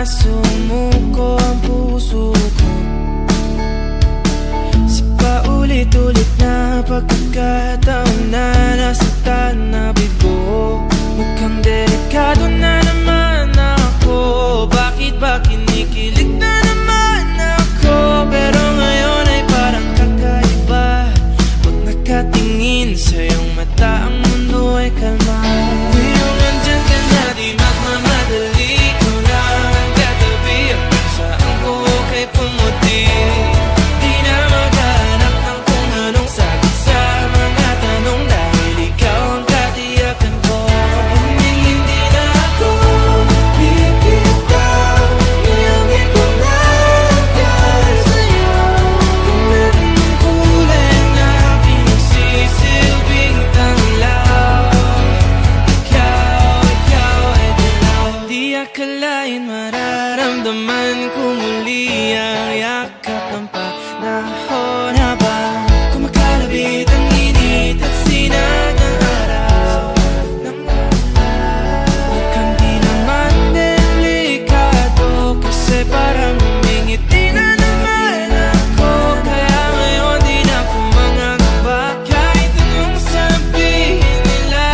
sumuko ang puso ko sa paulit-ulit na pagkakataon na nasaktan na bigo. Mukhang delikado na naman ako. Bakit ba kinikilig na naman ako? Pero ngayon ay parang kakaiba. Pag nakatingin sa iyong mata, ang mundo ay kalma. Ngayong nandyan ka na, di magmamadali. Ikaw lang ang katabi, hanggang saan buhok ay pumuti. Di na maghanap ng kung anong sagot sa mga tanong, dahil ikaw ang katiyakan ko. Hindi na ako bibitaw. Iyangin ko na dahil sa'yo. Kung meron ng kulay na pinagsisilbing tanglaw, ikaw ay dilaw. Di akalain mararamdaman ko muli ang yakap ng panahon habang kumakalabit ang init at sinag ng araw. Mukhang di naman delikado, kasi parang humingiti na naman ako. Kaya ngayon di na ako mangangamba, kahit anong sabihin nila.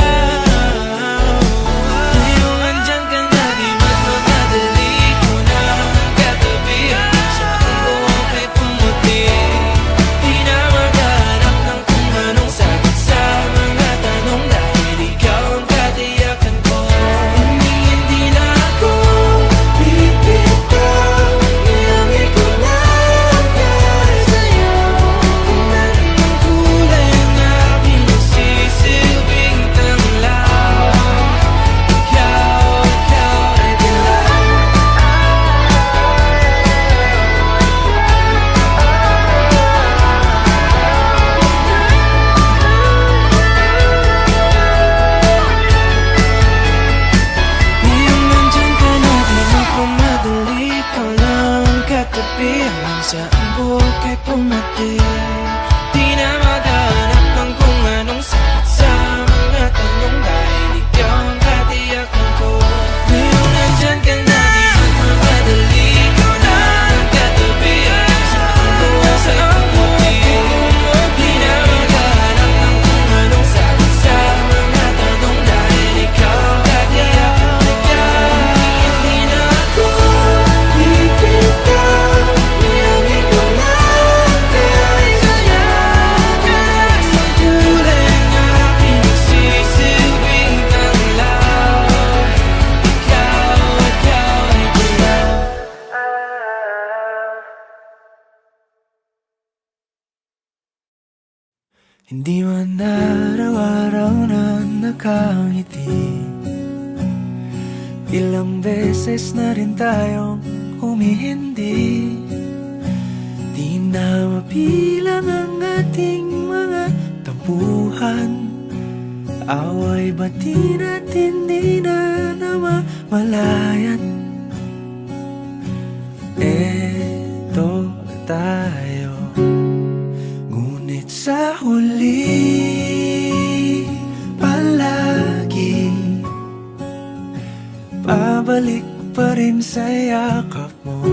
Ngayong andyan ka na, di magmamadali. Ikaw na ang katabi, hanggang saan buhok ay pumuti. Di na maghanap ng kung anong sagot sa mga tanong, dahil ikaw ang katiyakan ko. Hindi na ako bibitaw. Iyangin ko na dahil sa'yo. Kung meron ng kulay na pinagsisilbing tanglaw, ikaw ay dilaw. Ngayong nandyan ka na, di magmamadali. Ikaw lang ang katabi, hanggang saan buhok ay pumuti. Di na maghanap ng kung anong sagot sa mga tanong, dahil ikaw ang katiyakan ko. Ngayong nandyan ka na, di magmamadali. Ikaw lang ang katabi, hanggang saan buhok ay pumuti. Di na maghanap ng kung anong sagot sa mga tanong, dahil ikaw ang katiyakan ko. Hindi na ako bibitaw. Iyangin ko na dahil sa'yo. Ang kulay na pinagsisilbing tanglaw, ikaw ay dilaw. Hindi man araw-araw na nakangiti, ilang beses na rin tayong humihindi. Di na mabilang ang ating mga tampuhan. Away bati natin di na namamalayan. Eto tayo, ngunit sa huli palagi pabalik pa rin sa yakap mo.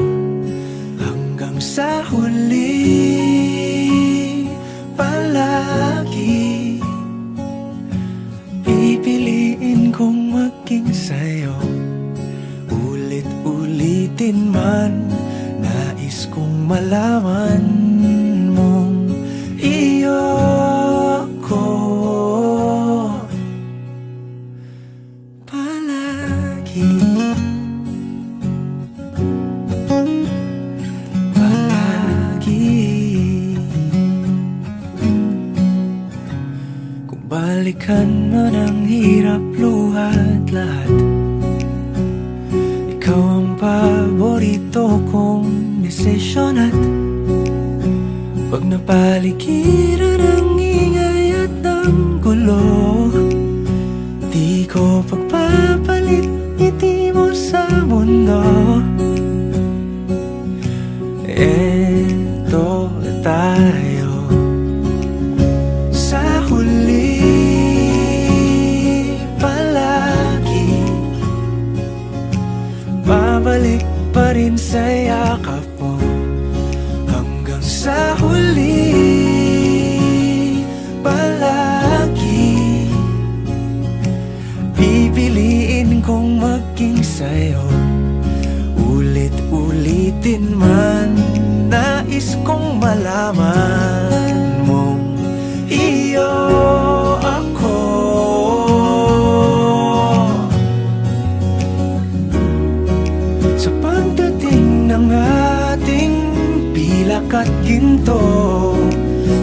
Hanggang sa huli palagi pipiliin kong maging sa'yo. Ulit-ulitin man, nais kong malaman mong iyo ko palagi. Kung balikan man ang hirap, luhat lahat, ikaw ang paborito kong desisyon. At pag napaligiran ang ingay at ng gulo, di ko pagpapalit ngiti mo sa mundo. Eto tayo sa huli palagi, babalik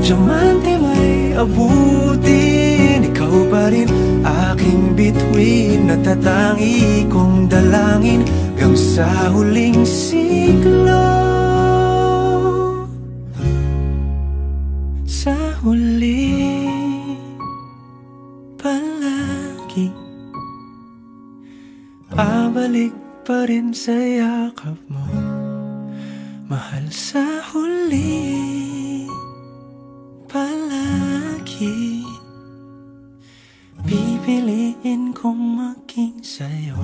Diamante may abutin, ikaw pa rin aking bituin, natatangi kong dalangin hanggang sa huling siglo. Sa huli palagi pabalik pa rin sa yakap mo, mahal. Sa huli palagi pipiliin kong maging sa'yo.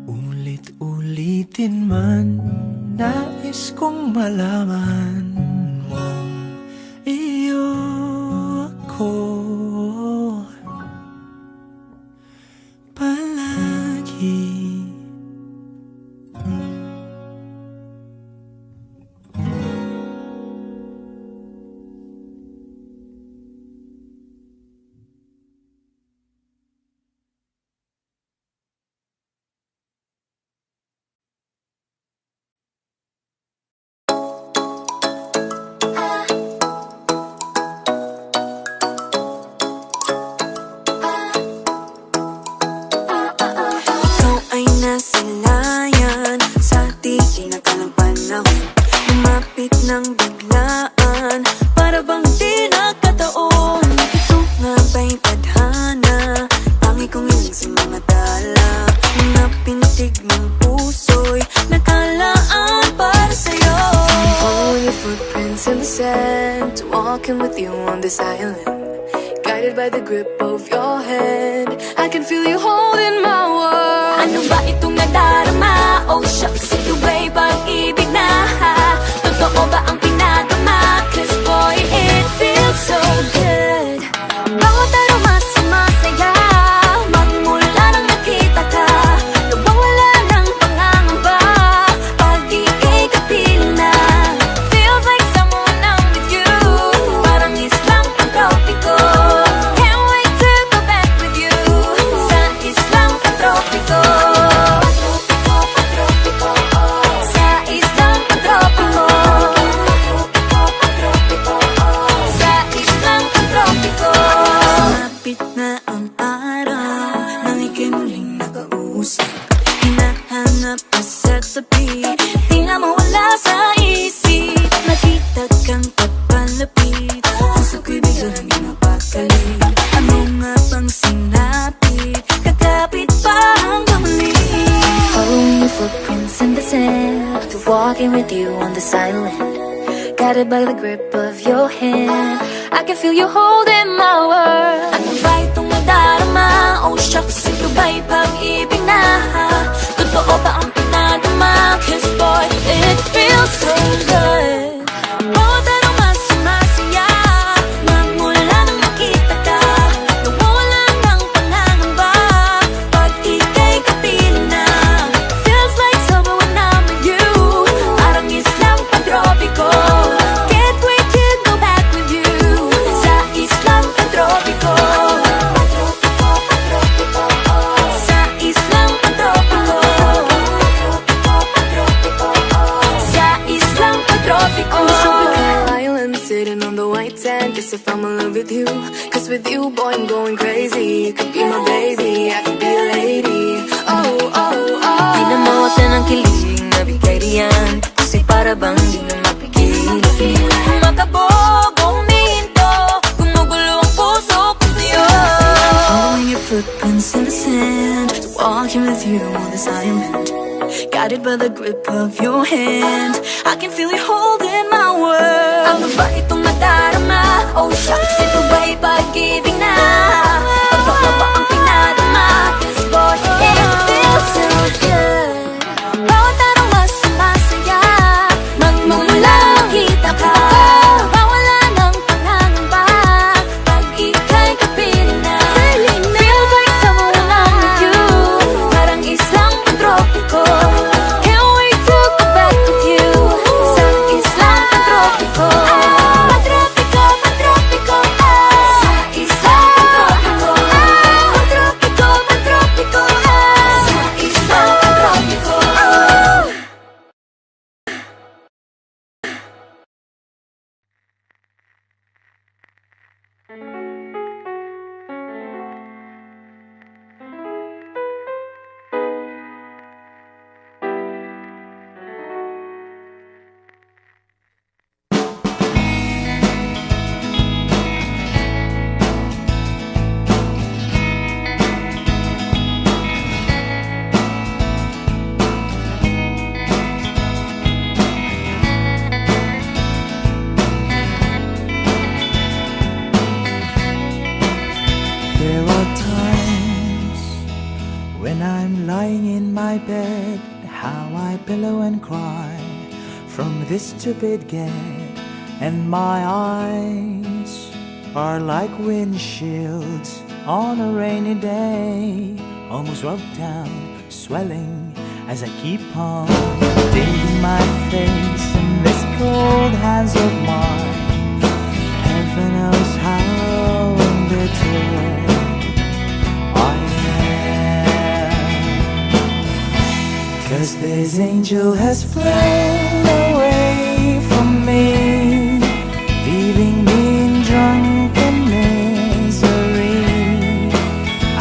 Ulit-ulitin man, nais kong malaman mong iyo ako palagi. Walking with you on this island, guided by the grip of your hand. I can feel you holding my world. Ano ba itong nadarama? Oh shucks, ito ba'y pag-ibig na? Totoo ba ang pinadama? Cause boy, it feels so good. Bawat aroma sumasaya, magmula nang nakita ka. Nawawala ng pangangamba pag ika'y kapiling na. Feels like someone I'm with you, parang islang pantropiko. Can't wait to go back with you sa islang pantropiko. Sa islang pantropiko. Sa islang pantropiko. Sumapit na ang araw nang ika'y muling nakausap. Hinahanap ka sa tabi, di na mawala sa isip. Nakita kang papalapit, puso ko'y biglang napakali. Ano nga bang sinapit, kakapit pa hanggang muli. Following your footprints in the sand, to walking with you on this island, guided by the grip of your hand. I can feel you holding my world. Ano ba itong nadarama? Oh shucks, ito ba'y pag-ibig na? Totoo ba ang pinadama? Cause boy, it feels so good. Bawat aroma sumasaya, magmula nang makita ka. Nawawala ng pangangamba pag ika'y kapiling na. Feels like summer when I'm with you, parang islang pantropiko. Can't wait to go back with you sa islang pantropiko. Sa islang pantropiko. Sa islang pantropiko. On the tropical island, sitting on the white sand, guess if I'm in love with you. Cause with you, boy, I'm going crazy. You could be my baby, I could be a lady. Oh, oh, oh. Di na mawata ng kilig na bigay riyan, kasi para bang di na mapigil. Makabog o huminto, gumugulo ang puso ko sa'yo. Following your footprints in the sand, walking with you on this island, guided by the grip of your hand. I can feel you holding my world. Ano ba itong nadarama? Oh shucks, ito ba'y pag-ibig na? Totoo ba ang pinadama? Cause boy, it feels so good. Bawat aroma sumasaya, magmumula makita ka. Nawawala ng pangangamba pag ika'y kapiling na. Feels like someone I'm with you, parang islang pantropiko. Can't wait to go back with you sa islang pantropiko. Pantropiko, pantropiko. Sa islang pantropiko. pillow and cry from this stupid gate, and my eyes are like windshields on a rainy day, almost rubbed down, swelling as I keep on digging my face in this cold hands of mine. Heaven knows how bitter I am, 'cause this angel has flown away from me, leaving me in drunken misery.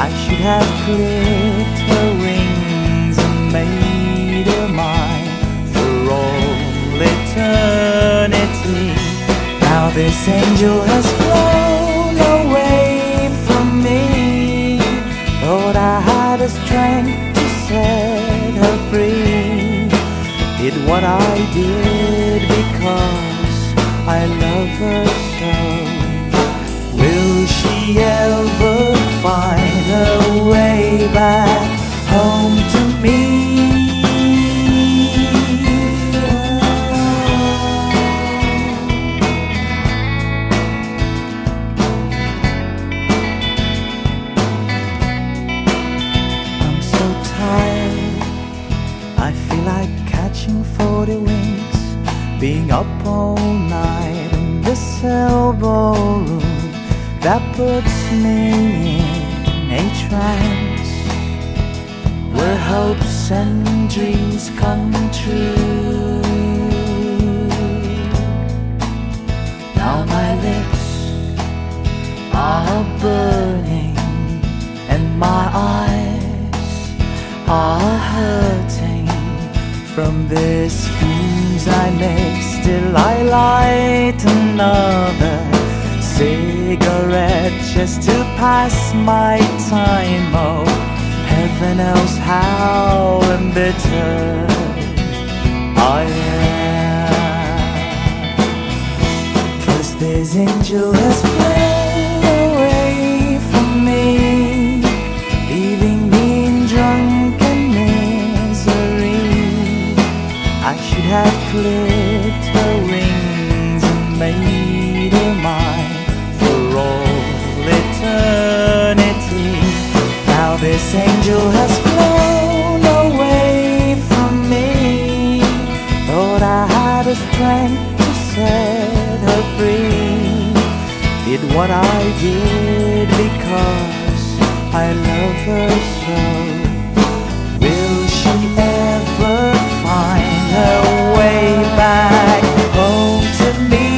I should have clipped her wings and made her mine for all eternity. Now this angel has flown away from me. Thought I had the strength to set her free. Did what I did because I love her so. Will she ever find her way back home to me? I'm so tired, I feel like catching 40 wings, being up all night in this elbow room that puts me in a trance, where hopes and dreams come true. Now my lips are burning and my eyes are hurting from the schemes I make. Still I light another cigarette just to pass my time. Oh, heaven knows how embittered I am, 'cause this angel has flown away from me, leaving me in drunken misery. I should have clipped her wings and made her mine for all eternity. Now this angel has flown away from me. Thought I had the strength to set her free. Did what I did because I love her so. Will she ever find her way back home to me?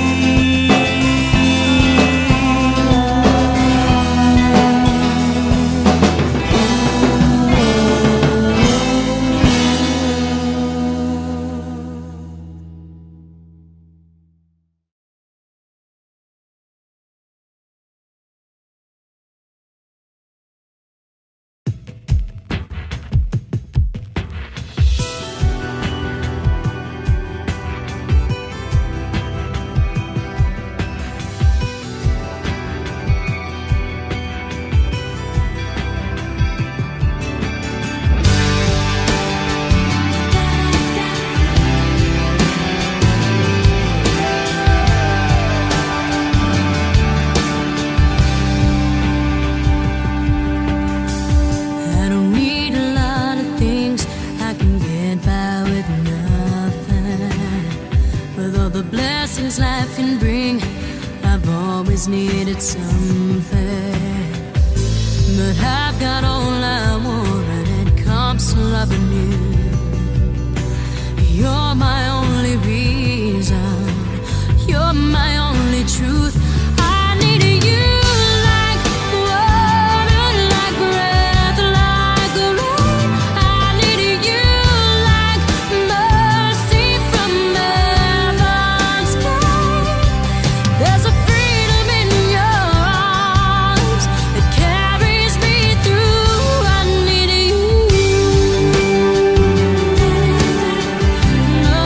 Life can bring, I've always needed something, but I've got all I want and it comes to loving you. You're my only reason, you're my only truth. I need you like water, like breath, like rain. I need you like mercy from heaven's sky. There's a freedom in your arms that carries me through. I need you. No.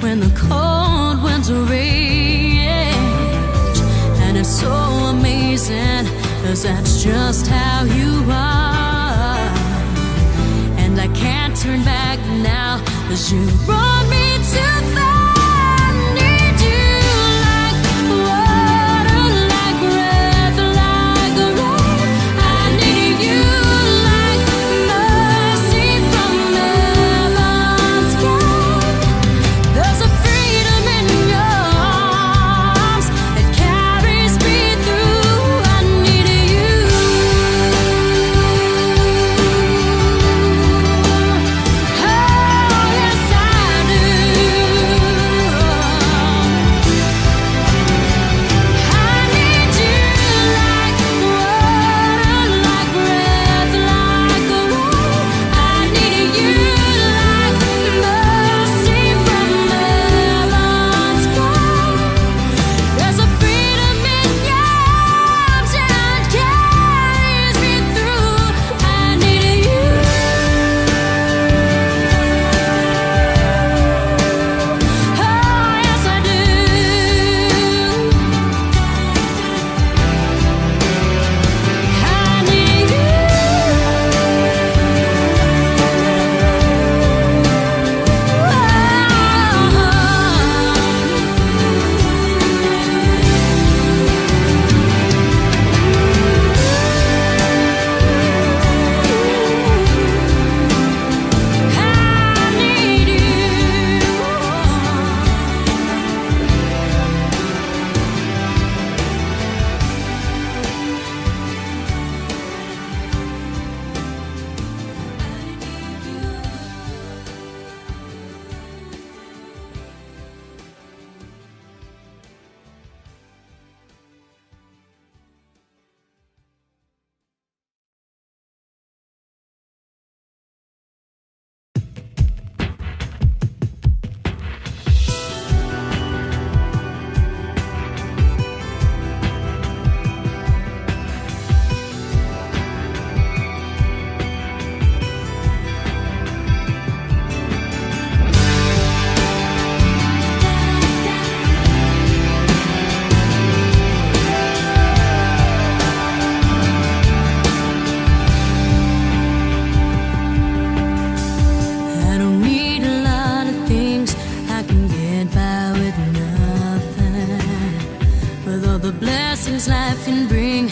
when the cold winter rage. And it's so amazing, 'cause that's just how you are. And I can't turn back now, 'cause you brought me to the need you like water, like breath, like a rain. I need you like mercy from heaven's gate. There's a freedom in your arms that carries me through. I need you. Oh, yes, I do. I need you like water, like breath, like a rain. I need you like mercy from heaven's gate. There's a freedom in your arms that carries me through. I need you. Oh, yes, I do. I need you. I don't need a lot of things, I can get by with nothing. With all the blessings life can bring,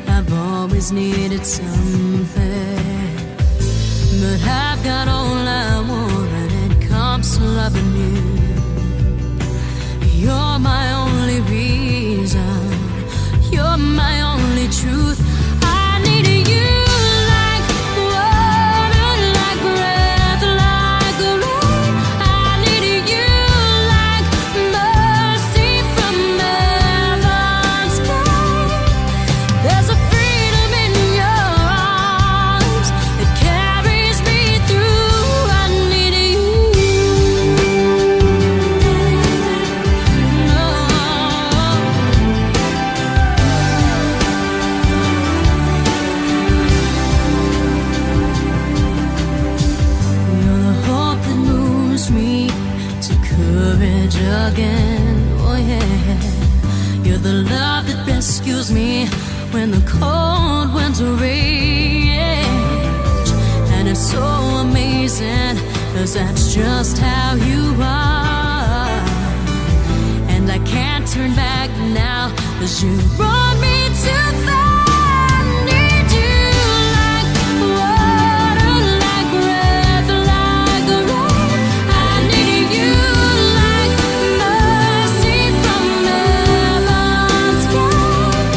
I've always needed something. But I've got all I want when it comes to loving you. You're my only reason, you're my only truth. I need you like water, like breath, like a rain. I need you like mercy from heaven's gate. There's a freedom in your arms that carries me through. I need you. You're the hope that moves me to courage again. Oh yeah, you're the love that rescues me when the cold winter rage. And it's so amazing, 'cause that's just how you are. And I can't turn back now, 'cause you brought me to the need you like water, like breath, like a rain. I need you like mercy from heaven's gate.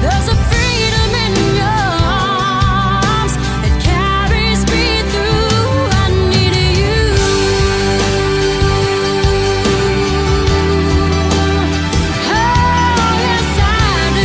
There's a freedom in your arms that carries me through. I need you. Oh, yes, I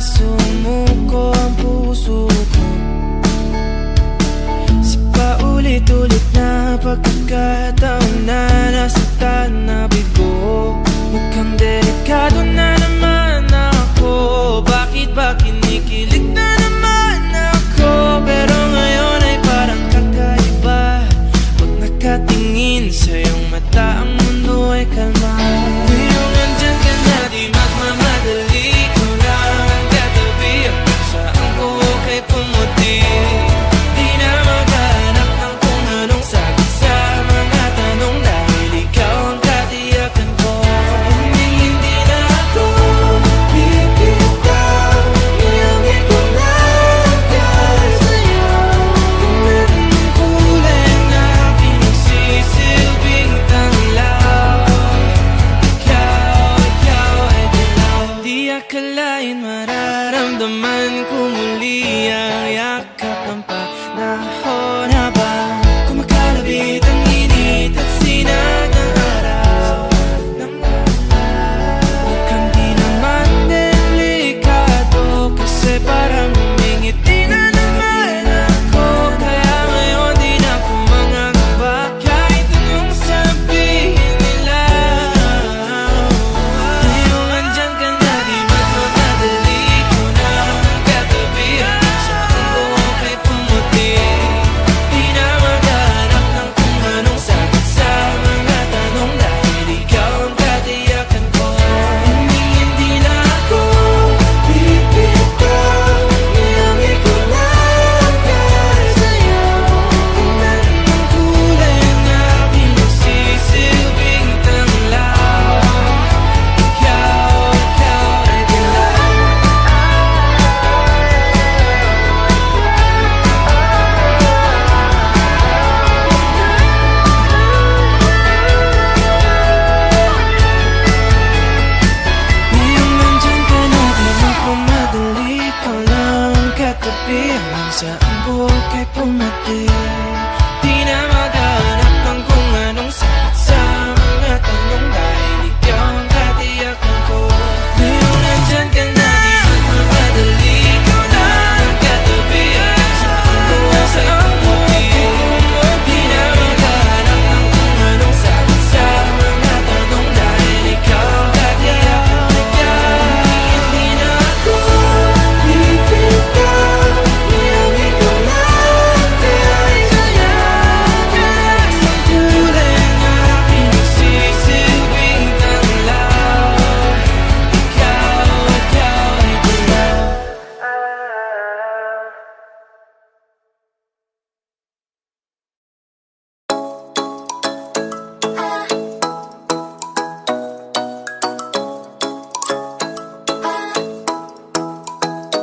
sumuko ang puso ko sa paulit-ulit na pagkakataon na nasaktan na bigo. Mukhang delikado na naman ako. Bakit ba kinikilig na naman ako? Pero ngayon ay parang kakaiba. Pag nakatingin sa iyong mata, ang mundo ay kalma. Ngayong nandyan ka na, di magmamadali. Ko lang ang katabi, hanggang saan ko kay pumuti. Di na maghanap ng kung anong sagot sa mga tanong, dahil ikaw ang katiyakan ko. Hindi na ako bibitaw, iangin ko lang dahil sa'yo. Kung anong kulay ang aking nagsisilbing tanglaw, ikaw ay dilaw. Di akalain mararamdaman ko muli ang yakap ng panahon habang kumakalabit ang init at sinag ng araw ng ulan. Mukhang di naman delikado kasi parang humingiti na naman ako. Kaya ngayon di na ako mangangamba kahit anong sabihin nila. Ngayong andyan ka na, di magmamadali. Ko na ang katabi, hanggang saan ko kay pumuti. Di na maghanap ng kung anong sagot sa mga tanong, dahil ikaw ang katiyakan ko. Hindi na ako bibitaw, iangin ko lang dahil sa'yo. Kung anong kulay ang aking nagsisilbing tanglaw, ikaw ay dilaw. Ngayong nandyan ka na, di magmamadali. Ikaw lang ang katabi, hanggang saan buhok ay pumati. Di na maghanap ng kung anong sagot sa mga tanong, dahil ikaw ang katiyakan ko. Ngayong nandyan ka na, di magmamadali. Ikaw lang ang katabi, hanggang saan buhok ay pumati. Di na maghanap ng kung anong sagot sa mga tanong, dahil ikaw ang katiyakan ko. Hindi na ako bibitaw, iangin ko lang dahil sa'yo. Ang kulay ang aking nagsisilbing tanglaw, ikaw ay dilaw.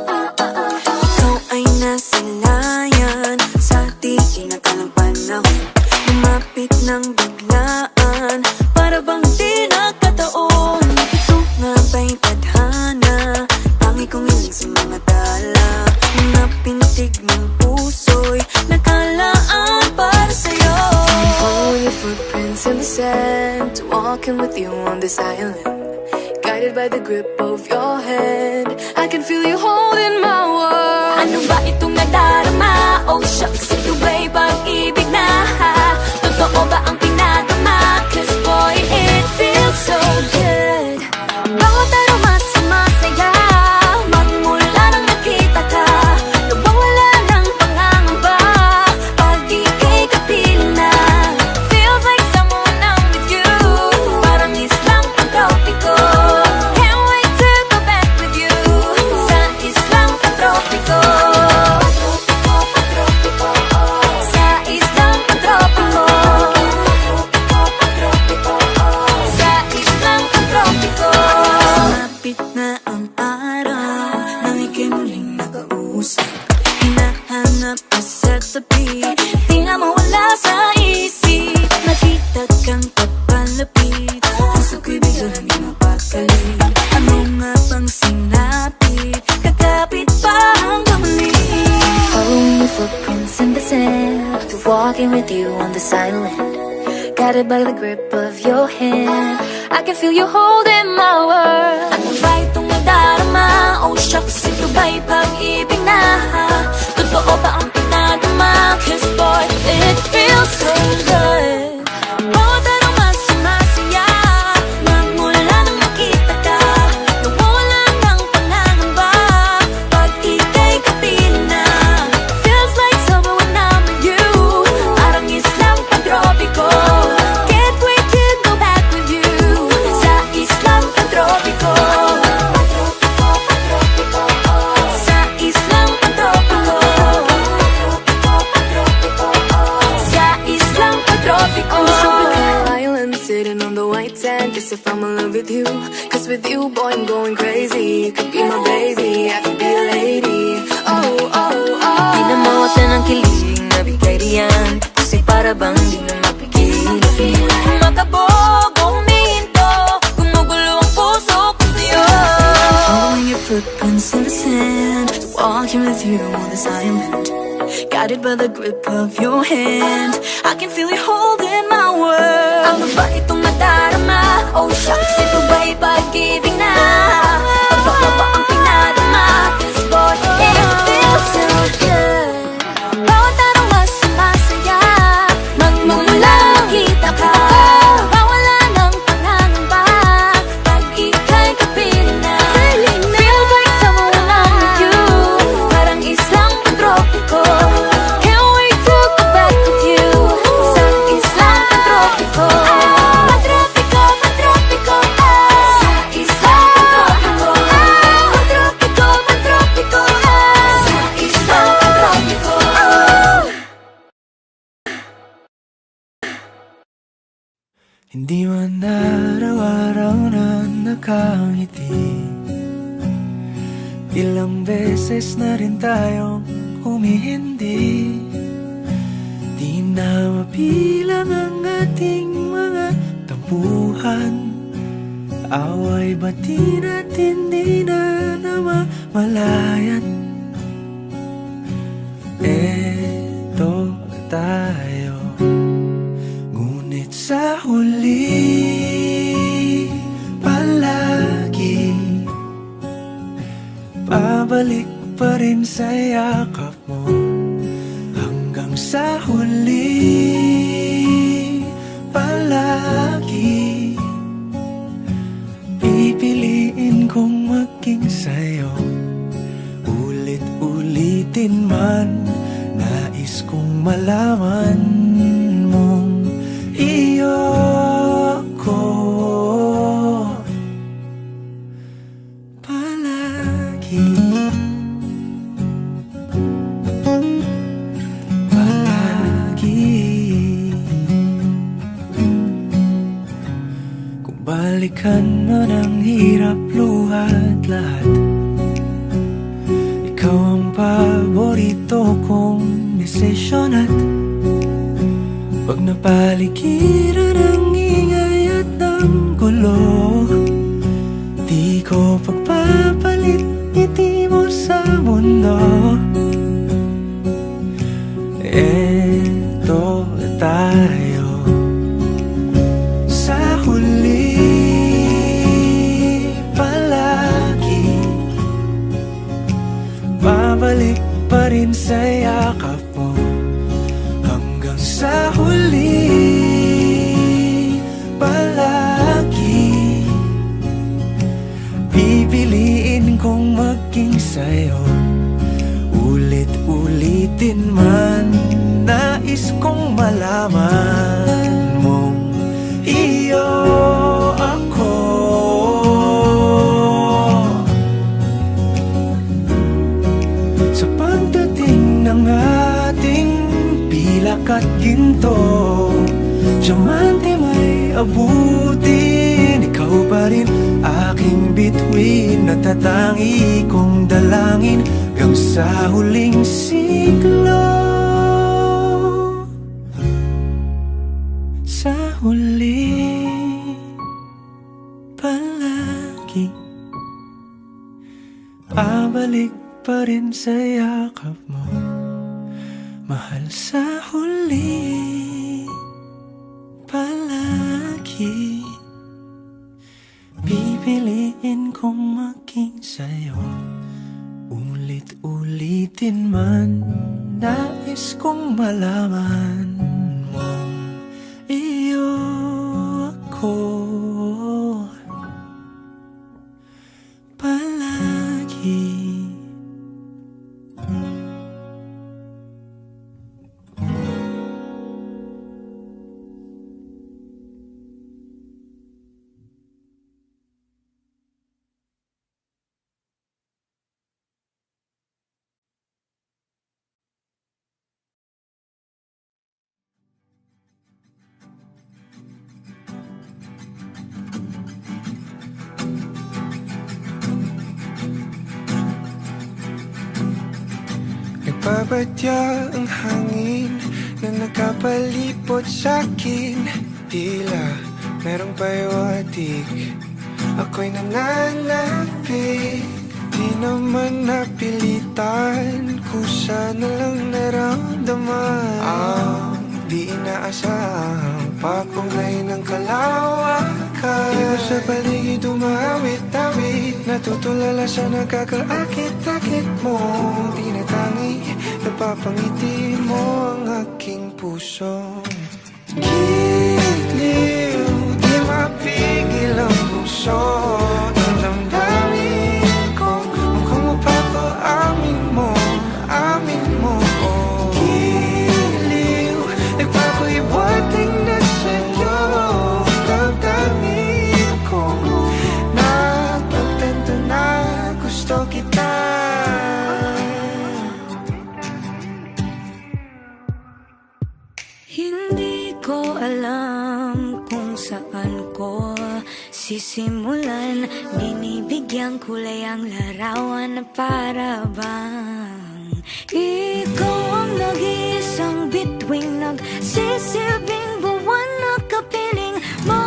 Ikaw ay nasilayan sa di inakalang panahon. Lumapit ng biglaan, para bang di nagkataon. Ito nga ba'y tadhana, tangi kong hiling sa mga tala. Mga pintig ng puso'y nakalaan para sa'yo. Follow your footprints in the sand, walking with you on this island. Guided by the grip of your hand, I can feel you holding my world. Ano ba itong nadarama? Oh shucks, ito ba'y pag-ibig na? Totoo ba ang pinagama? Cause boy, it feels so good. Bawat aroma sumasaya, magmula nang nakita ka. Nawawala ng pangangamba pag ika'y kapiling na. Feels like someone I'm with you, parang islang pang-tropiko. Can't wait to go back with you sa islang pang-tropiko. Sa islang pang-tropiko. Sa islang pang-tropiko. Sumapit na ang araw nang ika'y muling nakausap. Hinahanap ka sa tabi, di na mawala sa isip. Nakita kang papalapit, puso ko'y bigla naging mapakali. Ano nga bang sinapit, kakapit pa hanggang muli. Following your footprints in the sand, to walking with you on this island. Guided by the grip of your hand, I can feel you holding my world. Ano ba itong nadarama? Oh shucks, ito ba'y pag-ibig na? Totoo ba ang pinadama? 'Cause boy, it feels so good. Bawat araw mas sumasaya nang mula nang makita ka. Nawawala ng pangangamba pag ika'y kapiling na. Feels like summer when I'm with you. Parang islang pantropiko. Can't wait to go back with you. Sa islang pantropiko. Sa islang pantropiko. Sa islang pantropiko. On tropical island, sitting on the white sand. Guess if I'm in love with you, 'cause with you, boy, I'm going crazy. You could be my baby, I could be a lady. Oh, oh, oh. Di na mawata ng kilig na bigay riyan. Kasi para bang di na mapigil. Makabog o humihinto, gumugulo ang puso ko sa'yo. Following your footprints in the sand, walking with you on this island, guided by the grip of your hand. I can feel you holding my world. Ano ba itong nadarama? Oh shucks, ito ba'y pag-ibig na? Totoo ba ang pinadama? 'Cause boy, it feels so good. Bawat araw mas sumasaya magmumula makita ka. Bawala ng pangangamba pag ika'y kapiling na. Feels like summer when I'm with you. Parang islang pantropiko. Can't wait to go back with you. Sa islang pantropiko. Pantropiko, pantropiko. Sa islang pantropiko. Pantropiko, pantropiko. Sa islang pantropiko. Hindi man araw-araw na nakangiti. Ilang beses na rin tayong humihindi. Di na mabilang ang ating mga tampuhan. Away bati natin di na namamalayan. Eto tayo, ngunit sa huli palagi pabalik pa rin sa yakap mo. Hanggang sa huli palagi pipiliin kong maging sa'yo. Ulit-ulitin man, nais kong malaman mong iyo ko palagi. Kung balikan man ang hirap, luhat lahat, ikaw ang paborito kong desisyon. At pag napaligiran ang ingay at ng gulo, di ko pagpapalit ngiti mo sa mundo. Eto tayo sa huli palagi, babalik pa rin sa yakap mo. Hanggang sa huli palagi pipiliin kong maging sa'yo. Ulit-ulitin man, nais kong malaman mong iyo ako. Sa pagdating ng ating pilak at ginto, diamante may abutin. Ikaw pa rin aking bituin, natatangi kong dalangin hanggang sa huling siglo. Sa huli palagi pabalik pa rin sa yakap mo, mahal. Sa huli palagi pipiliin Hihiyain kong maging sa'yo. Ulit-ulitin man, nais kong malaman mong iyo ako palagi. Nagpapatya ang hangin na nakapalipot sa'kin. Tila merong pahiwatig, ako'y nananapig. Di naman napilitan, kusa na lang naramdaman ang di inaasahang papunay ng kalawakan. Iba sa paligid umawit-awit, natutulala sa nakakaakit-akit mo. Tinatangi, napapangiti mo ang aking puso. Giliw, di mapigil ang puso. Ang damdamin ko, mukhang mapapaamin mo, amin mo. Giliw, nagpapahiwatig na sa'yo. Damdamin ko, napagtanto na gusto kita. Hindi ko alam kung saan ko sisimulan. Binibigyan kulay ang larawan na para bang ikaw ang nag-iisang bituing, nagsisilbing buwan na kapiling mo.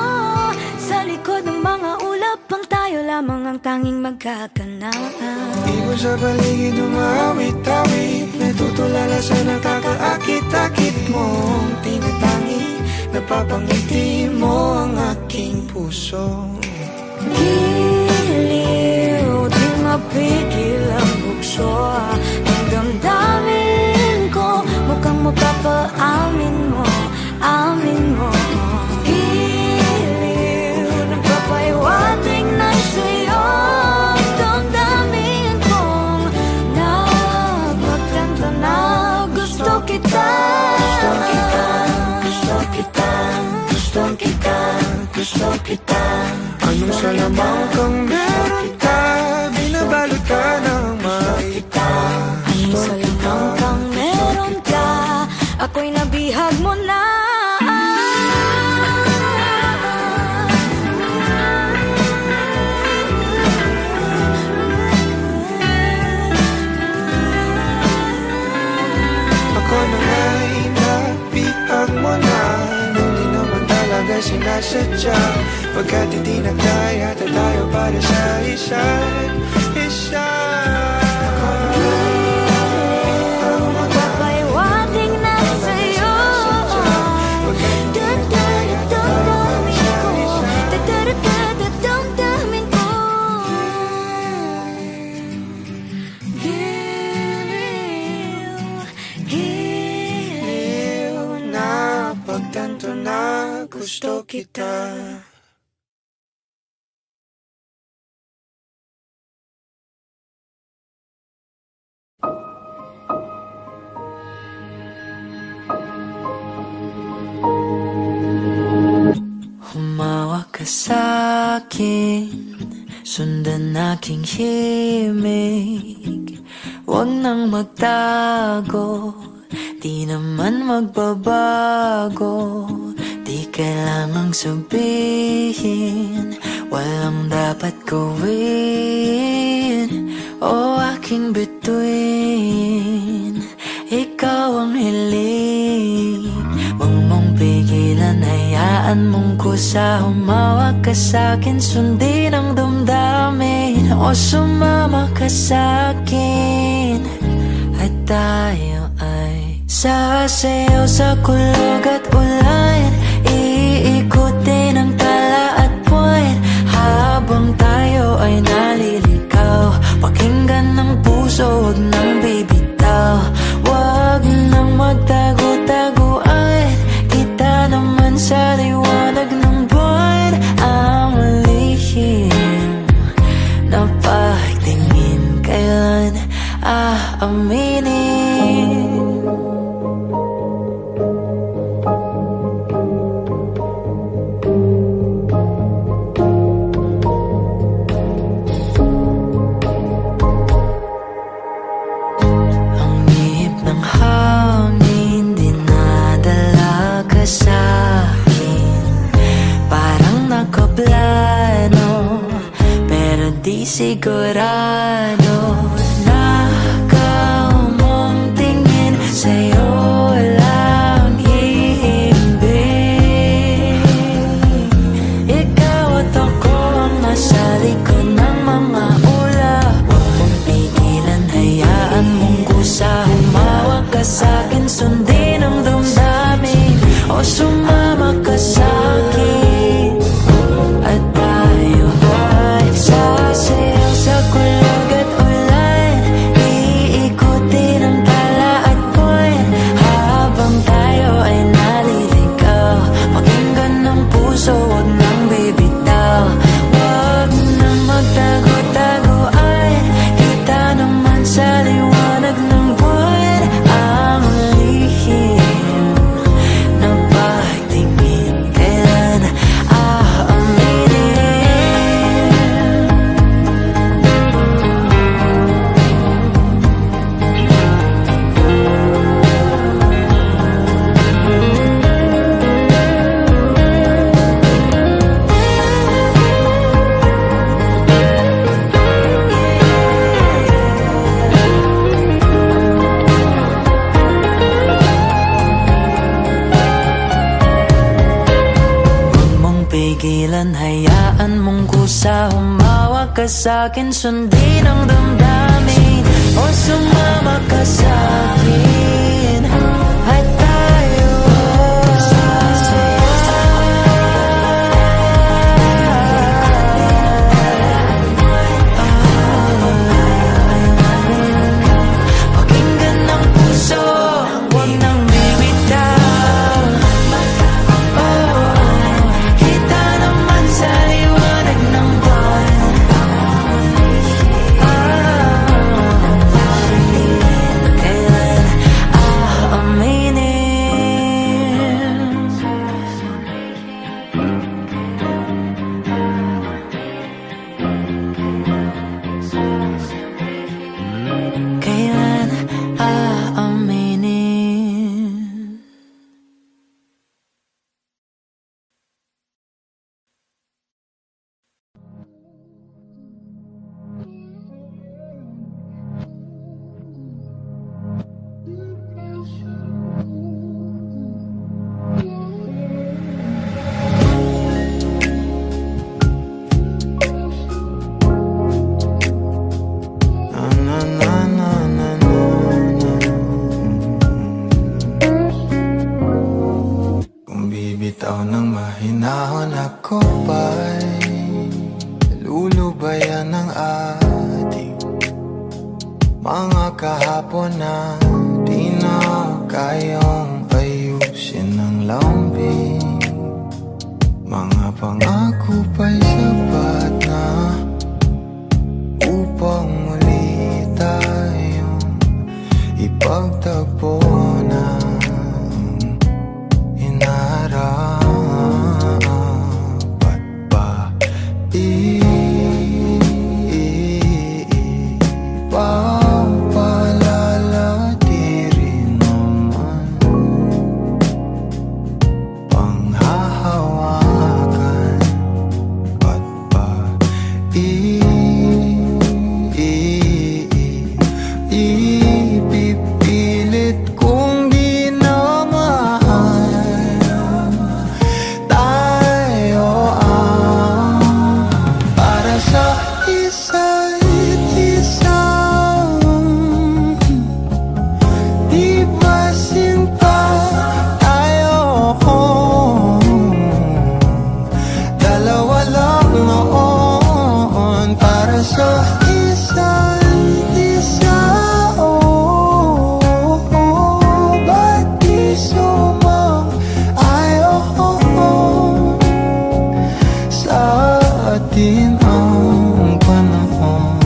Sa likod ng mga ulap, ang tayo lamang ang tanging magkakanaan. Ibon sa paligid umawit-awit, natutulala sa nakakaakit-akit mo. Tinatangi, napapangiti mo ang aking puso. Giliw, di mapigil ang bukso. Ang damdamin ko, mukhang mapapaamin mo, amin mo. Giliw, nagpapahiwatig na sa'yo. Ang damdamin kong napagtanto na gusto kita. Gusto kita, gusto kita, gusto kita, gusto kita. Anong salamang kang meron ka, binabalot ka ng makita. Anong salamang kang meron ka, ako'y nabihag mo na. Ako na nga'y nabihag mo na, nang di naman talaga sinasadya. Pagkat hindi nagdaya tayo para sa isa't isa. Magpapahiwatig na sa'yo. Damdamin ko. Giliw, giliw na Pagtanto na gusto kita. Humawak ka sa'kin, sundan aking himig. Huwag nang magtago, di naman magbabago. Di kailangang sabihin, walang dapat gawin. O aking bituin, ikaw ang hiling. Huwag mong pigilan, hayaan mong kusa. Humawak ka sa'kin, sundin ang damdamin. O sumama ka sa'kin, at tayo ay sasayaw sa kulog at ulan. Iikutin ang tala at buwan, habang tayo ay di sigurado Nakaw mong tingin sa'yo lang hihimbing Ikaw at ako ang nasa likod ng mga ulap Huwag mong pigilan, hayaan mong kusa Humawak ka sa'kin, sundin ang damdamin O sumama ka sa'kin At tayo ay sasayaw sa kulog at ulan Iikutin ang tala at buwan Habang tayo ay naliligaw Pakinggan ng puso, huwag nang bibitaw Huwag na magtago-taguan Kita naman sa liwanag ng buwan Ang lihim na pagtingin Kailan aaminin Huwag mong pigilan, hayaan mong kusa Humawak ka sa'kin, sundin ang damdamin O sumama ka sa'kin At tayo Pakinggan ng puso, huwag nang bibitaw Kita naman sa liwanag ng buwan Kailan aaminin Kailan aaminin Kung bibitaw ng mahinahon ako ba'y lulubayan ng ating mga kahapon na di na kayang ayusin ng lambing Mga pangako pa'y sapat na upang muli tayong ipagtagpo na Inarapat ba ipapalala di rin naman Panghahawakan Ba't ba ipipilit kung di na mahal Tayo ang para sa isa't isa Di ba sinta tayo Dalawa lang noon para sa isa't isa Ba't di sumang-ayon sa atin ang panahon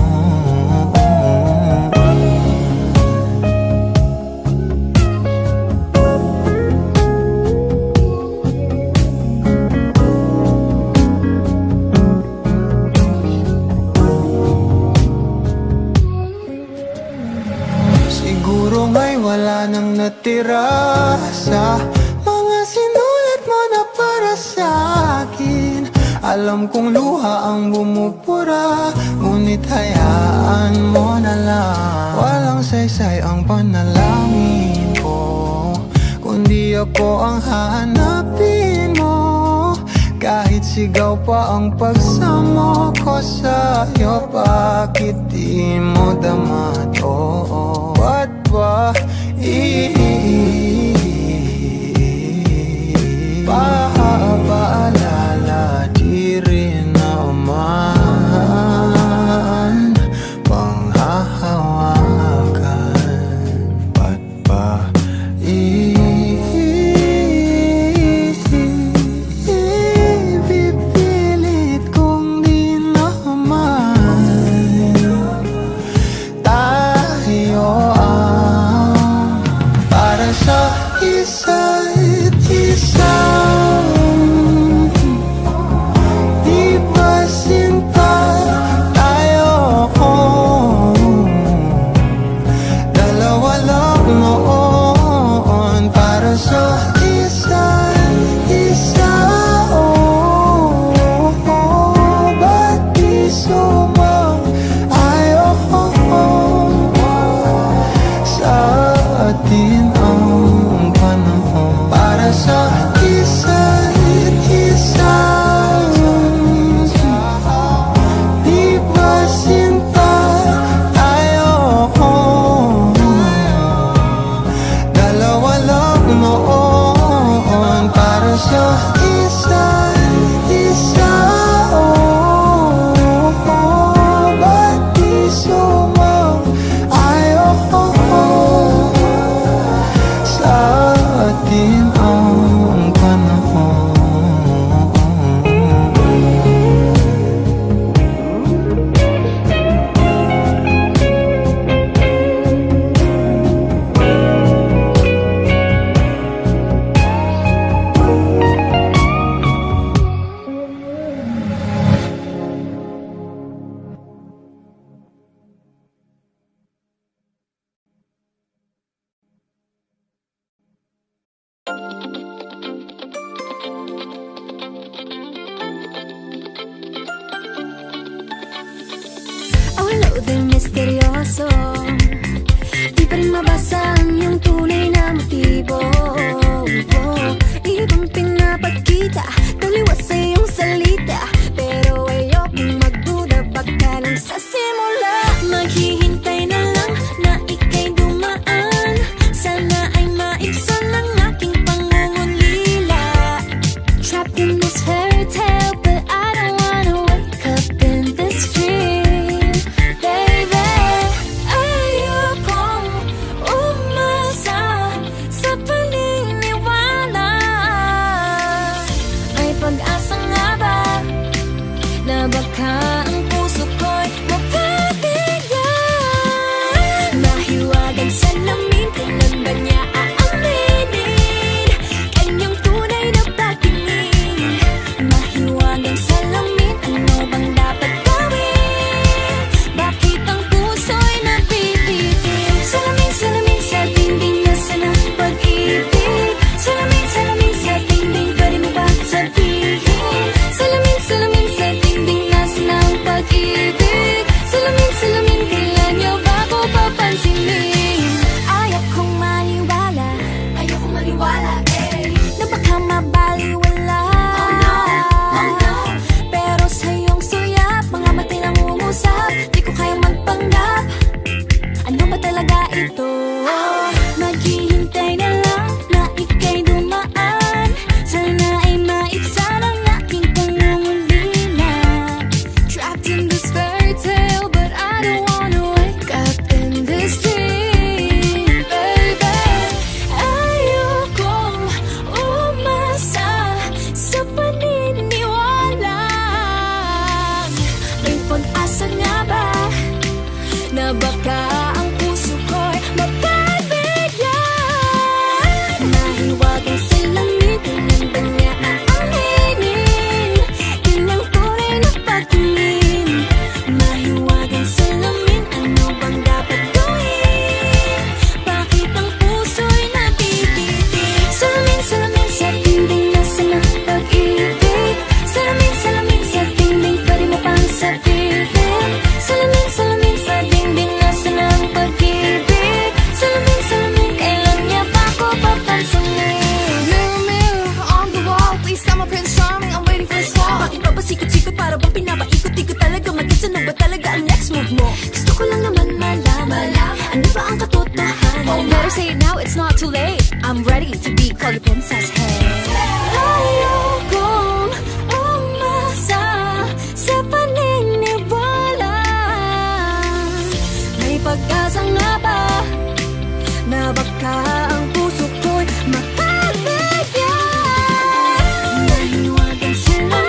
Siguro ngay wala nang natira sa mga sinulat mo na para sa akin Alam Alam kong luha ang bumupura, ngunit hayaan mo na lang. Walang saysay ang panalangin ko, kundi ako ang hahanapin mo. Kahit sigaw pa ang pagsamo ko sa'yo, bakit di mo dama to? Ba't ba paalala di rin naman panghahawakan? Ba't ba pipilit kong di naman tayo ang para sa isa't isa? Di ba sinta tayo? Dalawa lang noon para sa isa't isa. Ba't di sumang-ayon sa atin ang panahon para sa isa't isa? Di ba sinta tayo? Dalawa lang noon para sa isa't isa. Ba't di sumang-ayon sa atin ang panahon? Ang loading misteryoso, di pa rin mabasa ang iyong tunay na motibo. Ibang pinapagkita, taliwas sa iyong salita, pero ayokong magduda, baka lang sa simula. Maghihintay na lang na ika'y dumaan, sana ay maibsan ang aking pangungulila. Trapped in this fairy tale, but I don't wanna wake up in this dream. Baby, ayokong umasa sa paniniwala. May pag-asa nga ba na baka ang puso ko'y mapabigyan? Mahiwagang salamin, kailan ba niya aaminin kanyang tunay na patingin? Mahiwagang salamin, ano bang dapat gawin? Bakit ang puso'y napipitin? Salamin, salamin sa dingding, nasa ng pag-ibig. Salamin, salamin sa dingding, pwede mo ba sabihin? Salamin, salamin sa dingding, nasa ng pag-ibig. Salamin, salamin, kailan niyo ba ako papansinin? Ayokong maniwala, na baka mabaliwala. Pero sa iyong suyap, mga matay nangungusap, di ko kayang magpanggap. Ano ba talaga ito? Maghihintay na lang na ika'y dumaan, sana ay maibsan ang aking pangungulila. Trapped in this fairy tale, but I don't wanna wake up in this dream. Baby, ayokong umasa sa paniniwala. May pag-asa nga ba na baka ang puso ko'y mapabigyan? Mahiwagang salamin, kailan ba niya aaminin kanyang tunay na patingin? Mahiwagang salamin, ano bang dapat gawin? Bakit ang puso'y napipitin? Salamin, salamin sa dingding, nasa ng pag-ibig. Salamin, salamin sa say it now, it's not too late. I'm ready to be called a princess, hey. Ayokong umasa sa paniniwala. May pag-asa nga ba na baka ang puso ko'y makabigyan? Nahiwagan sila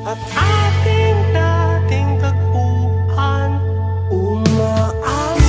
at ating dating tagpuan. Umaasa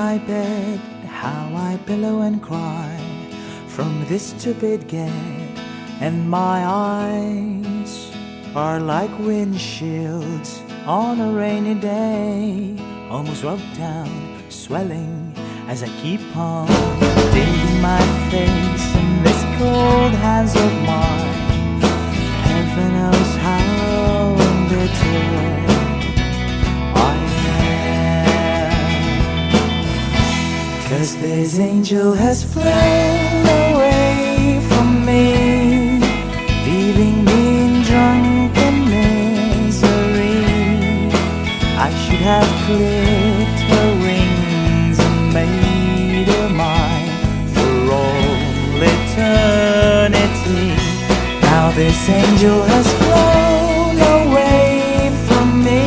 my bed, how I pillow and cry from this stupid gag, and my eyes are like windshields on a rainy day, almost rubbed down, swelling as I keep on digging my face in this cold hands of mine. Heaven knows how bitter I am, 'cause this angel has flown away from me, leaving me in drunken misery. I should have clipped her wings and made her mine for all eternity. Now this angel has flown away from me.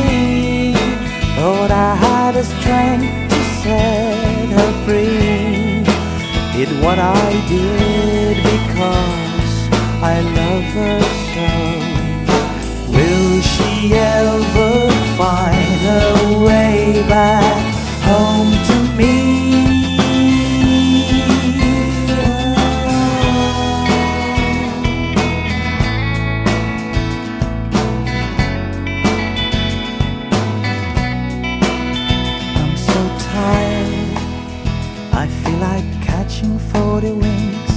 Thought I had the strength to set her free. Did what I did because I love her so. Will she ever find her way back home to me? I'm so tired, I feel like catching 40 wings,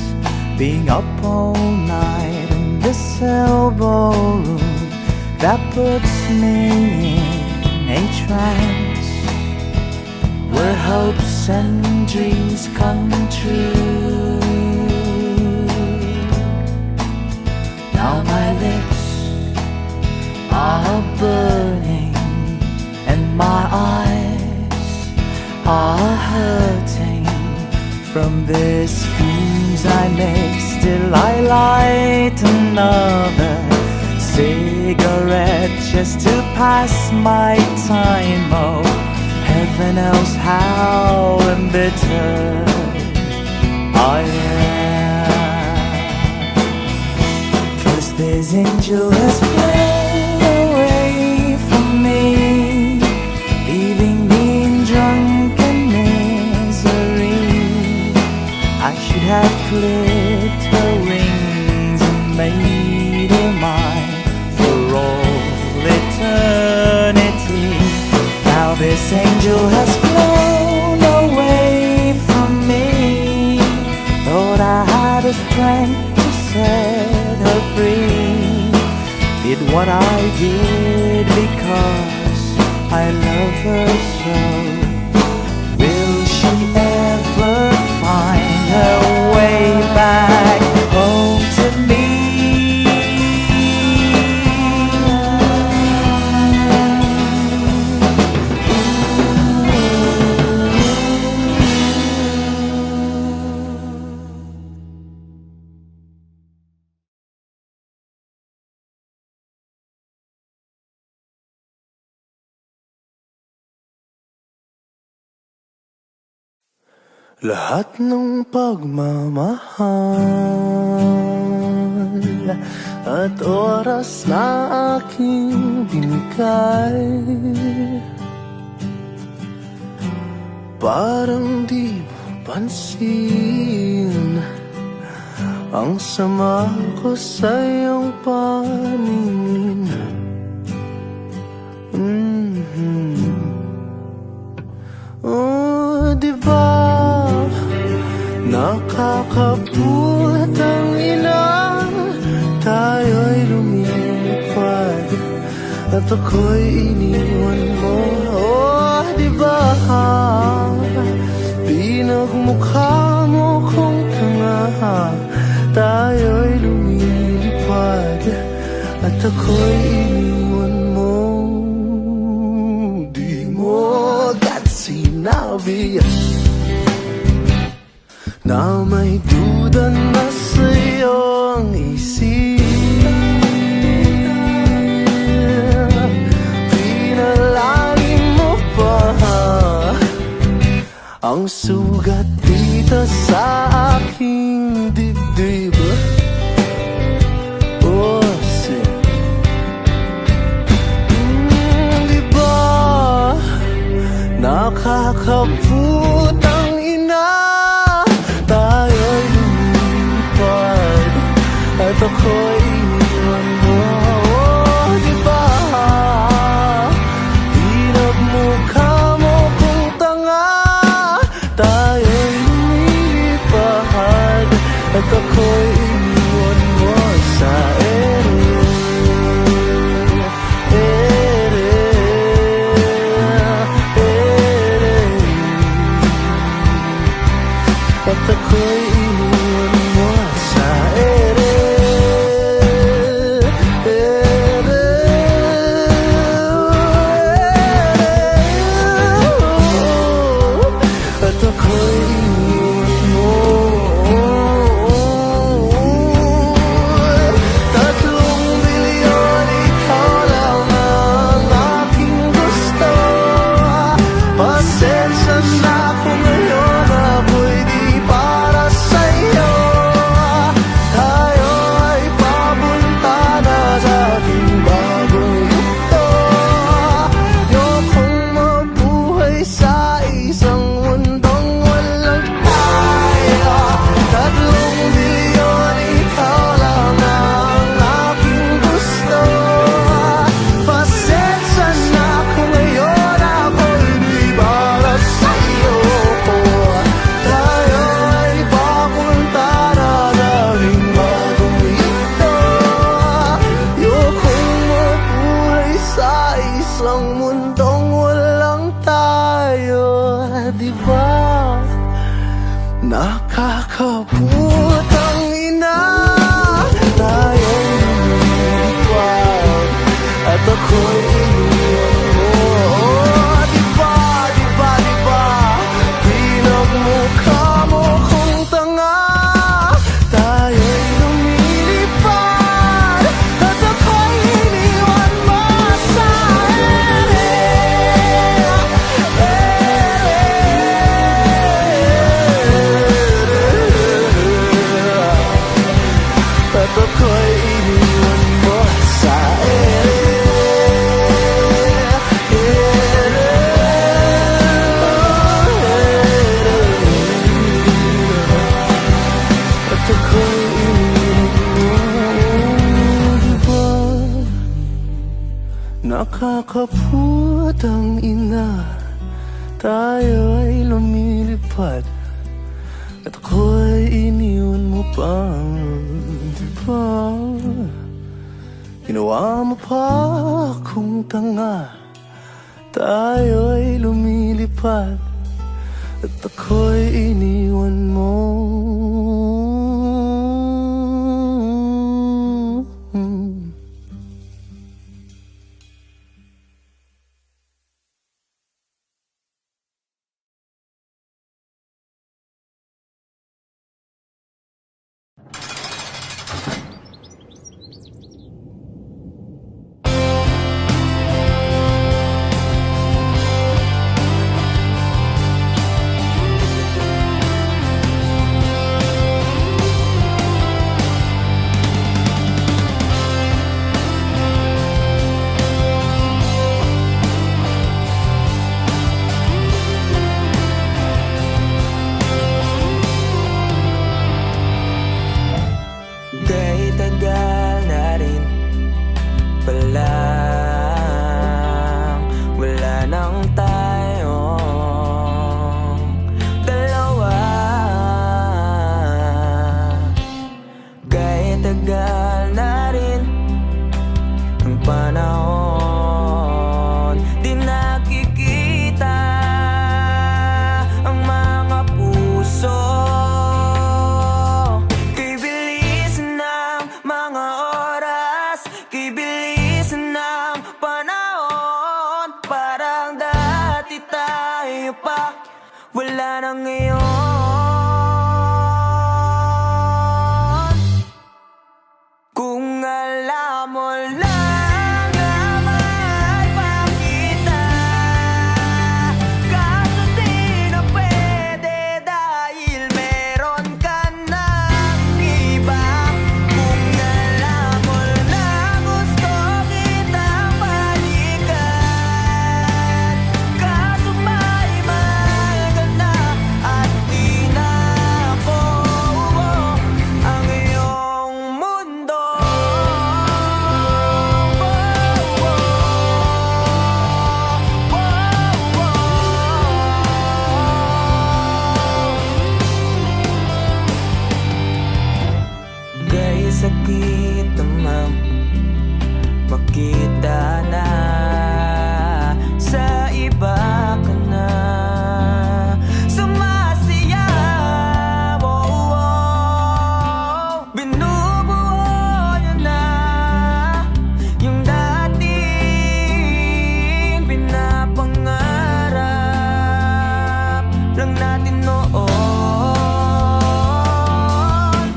being up all night in this elbow room that puts me in a trance, where hopes and dreams come true. Now my lips are burning and my eyes are hurting from these fumes I make. Still I light another cigarette just to pass my time. Oh, heaven knows how embittered I am, 'cause this angel has flown away from me, leaving me in drunken misery. I should have clipped her wings and made her mine for all eternity. Now this angel has flown away from me. Thought I had the strength to set her free. Did what I did because I love her so. Will she ever find her way back home to me? Lahat ng pagmamahal at oras na aking binigay, parang di mo pansin ang sama ko sa iyong paningin. Oh, diba nakakapulat ang ilang tayo'y lumipad at ako'y iniwan mo. Oh, diba pinagmukha mo kong tanga, tayo'y lumilipad at ako'y iniwan mo. Di mo agad sinabi na may duda na sa'yo ang isip. Pinalalim mo pa ang sugat dito sa aking dibdib. Oh, diba nakakaputa Nakakaputang ina, tayo ay lumilipad at ako'y iniwan mo pang diba? Ginawa mo pa akong tanga, tayo ay lumilipad at ako'y iniwan mo. Wala na ngayon. Kung alam mo lang na mahal pa kita, kaso di na pwede dahil meron ka ng iba. Kung alam mo lang gusto kitang balikan, kaso may mahal ka na at di na ako ang iyong mundo. Kaya sakit naman makita na sa iba ka na sumasayaw. Binubuo niya na yung dating pinapangarap lang natin noon.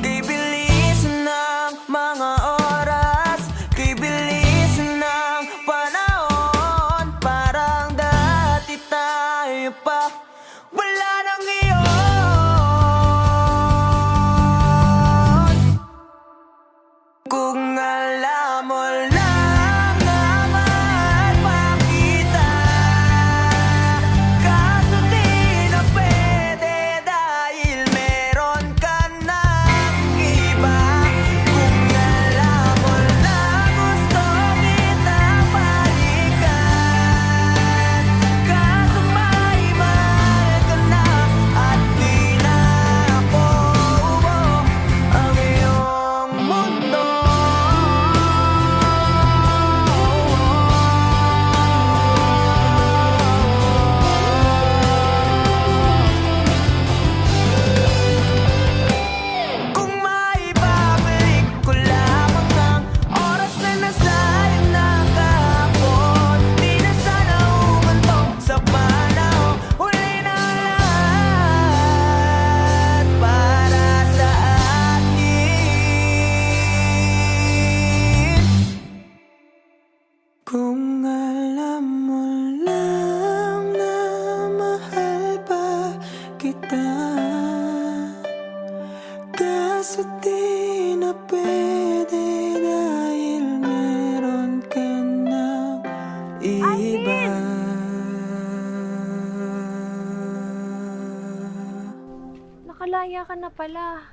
Kay bilis ng mga oras, kay bilis ng panahon, parang dati tayo pa. Wala na ngayon. Kung alam mo lang na mahal pa kita, kaso di na pwede dahil meron ka ng iba. Kung alam mo lang gusto kitang balikan, kaso may mahal ka na at di na ako ang iyong mundo. Kung maibabalik ko lamang ang oras na nasayang na kahapon, di na sana umanto sa panahon. Huli na lahat para sa akin. Kung alam mo lang na mahal pa kita, kaso di na pwede dahil meron ka ng iba. Nakalaya ka na pala.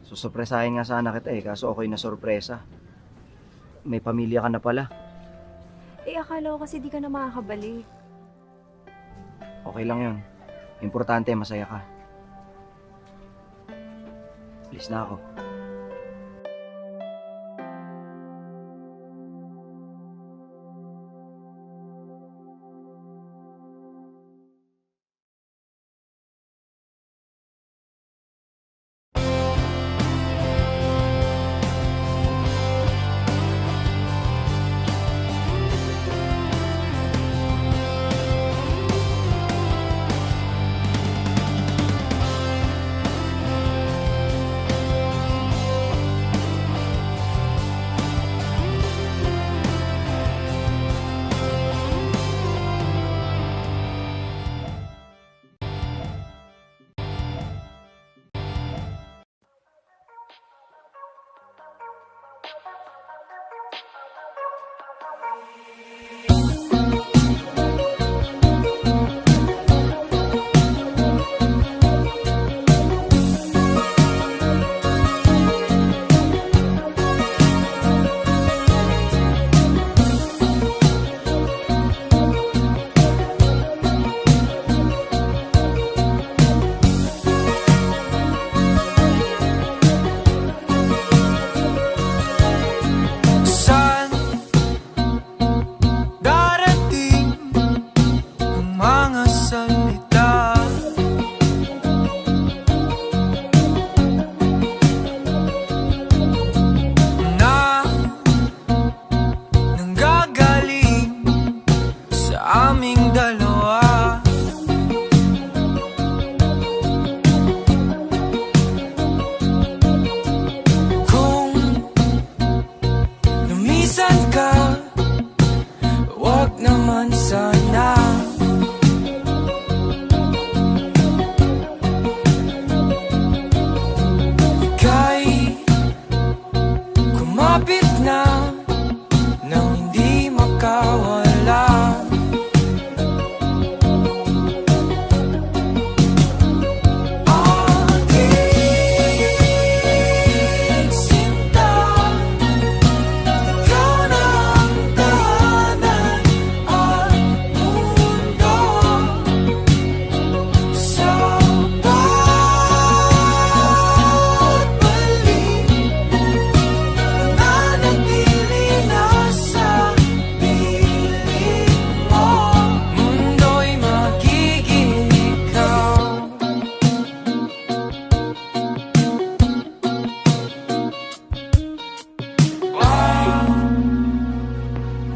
Susurpresahin nga sana kita kaso ako'y nasurpresa. May pamilya ka na pala. akala ko kasi di ka na makakabalik. Okay lang yun. Importante, masaya ka. Alis na ako.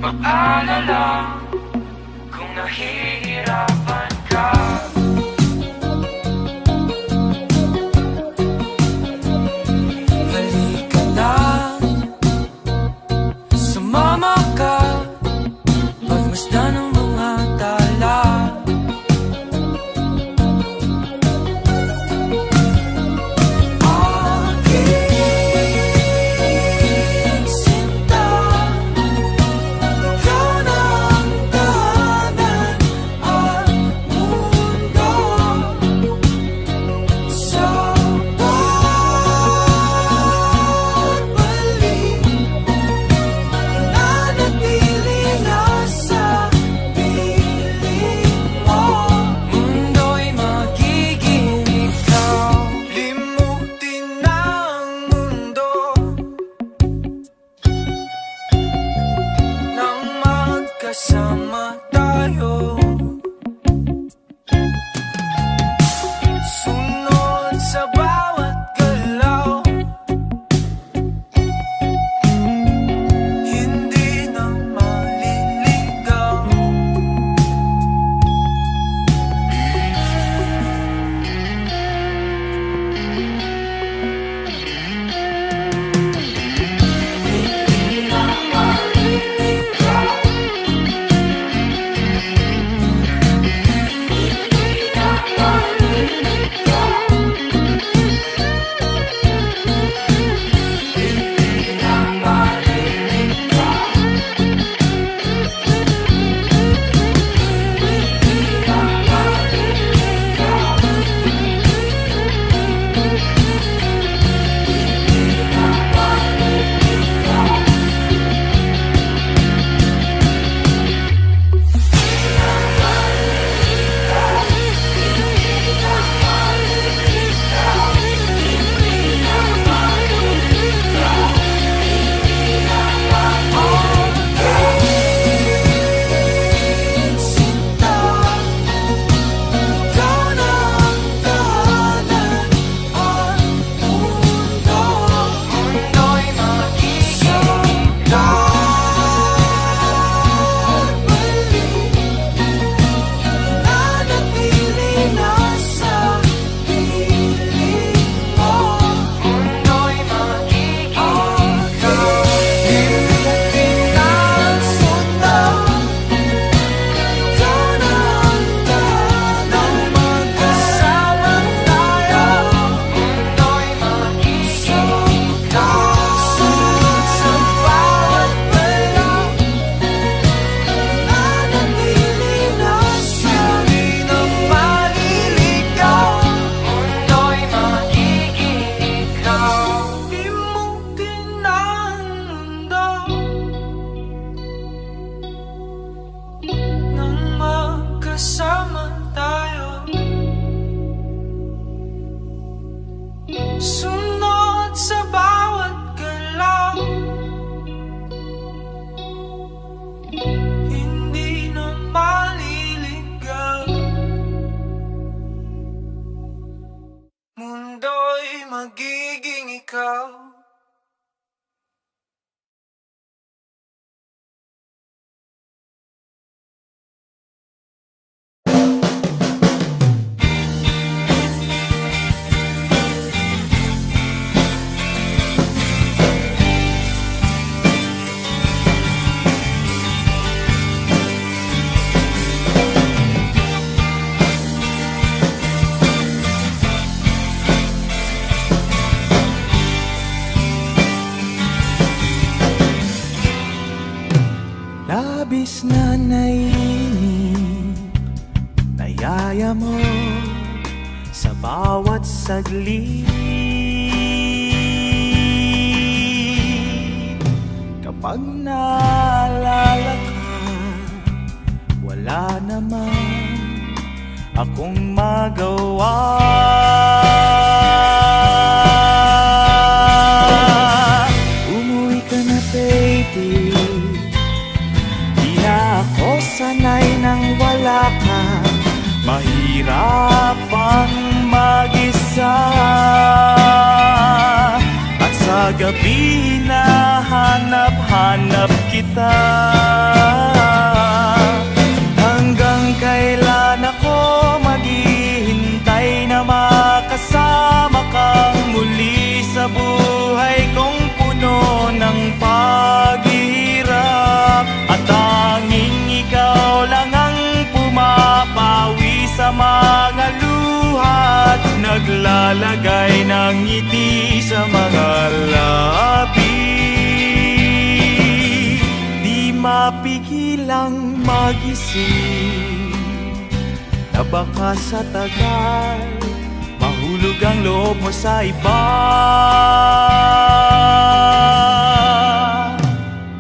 Mag-alala kung nahihirapan ka. Halika na, sumama ka, pagmasdan ng mga tala. Kasama tayo, sunod sa bawat galaw, hindi na maliligaw. Hindi na maliligaw. Labis na naiinip, nayaya mo sa bawat saglit. Kapag naalala ka, wala naman akong magawa. Umuwi ka na baby, di na ako sanay nang wala ka. Mahirap ang mag-isa, at sa gabi na hanap-hanap kita. Hanggang kailan ako maghihintay na makasama kang muli sa buhay kong puno ng paghihirap. At tanging ikaw lang ang pumapawi sa mga luha at naglalagay ng ngiti sa mga labi. Di mapigilang mag-isip na baka sa tagal mahulog ang loob mo sa iba.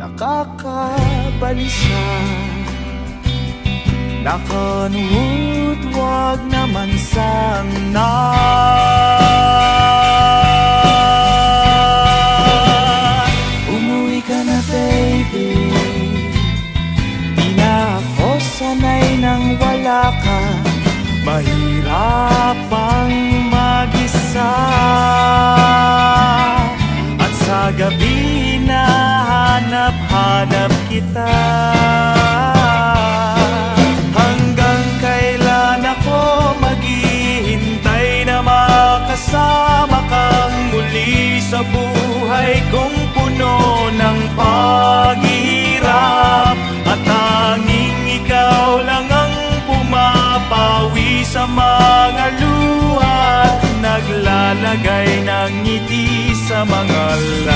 Nakakabalisa, nakanuot, wag naman sana. Umuwi ka na baby, di na ako sanay nang wala ka. Mahirap ang mag-isa, at sa gabi na hanap-hanap kita. Hanggang kailan ako maghihintay na makasama kang muli sa buhay kong puno ng paghihirap. At tanging ikaw lang ang pumapawi sa mga luha at naglalagay ng ngiti sa mga labi.